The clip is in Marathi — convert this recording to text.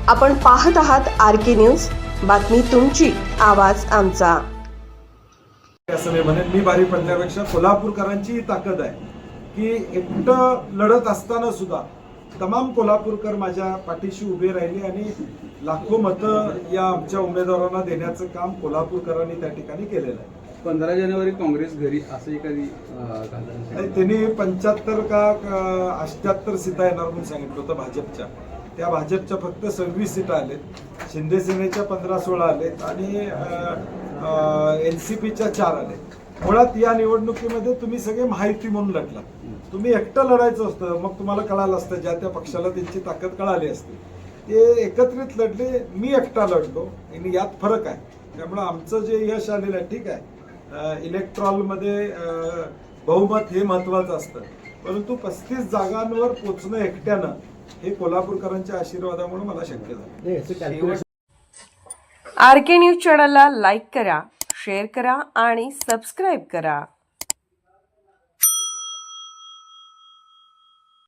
आपण पाहत आहात RK न्यूज, बातमी तुमची, आवाज आमचा। असं मी म्हणेन, मी भारी पडण्यापेक्षा कोल्हापूरकरांची ताकद आहे की एकटं लढत असताना सुद्धा तमाम कोल्हापूरकर माझ्या पाठीशी उभे राहिले आणि लाखो मतं या आमच्या उमेदवारांना देण्याचं काम कोल्हापूरकरांनी त्या ठिकाणी केलेलं आहे। 15 जानेवारी काँग्रेस घरी असं एखादी त्यांनी 75 का 78 सीटा येणार म्हणून सांगितलं होतं भाजपच्या। त्या भाजपच्या फक्त 26 सीटा आलेत, शिंदे सेनेच्या 15-16 आलेत आणि NCPच्या 4 आलेत। मुळात या निवडणुकीमध्ये तुम्ही सगळे महायुती म्हणून लढला, तुम्ही एकटं लढायचं असतं, मग तुम्हाला कळालं असतं, ज्या त्या पक्षाला त्यांची ताकद कळाली असते। ते एकत्रित लढले, मी एकटा लढलो आणि यात फरक आहे। त्यामुळे आमचं जे यश आलेलं आहे, ठीक आहे, इलेक्ट्रॉलमध्ये बहुमत हे महत्वाचं असतं, परंतु 35 जागांवर पोचणं एकट्यानं हे कोल्हापूरकरांच्या आशीर्वादामुळे मला शक्य झालं। RK न्यूज चॅनलला लाईक करा, शेअर करा आणि सबस्क्राईब करा।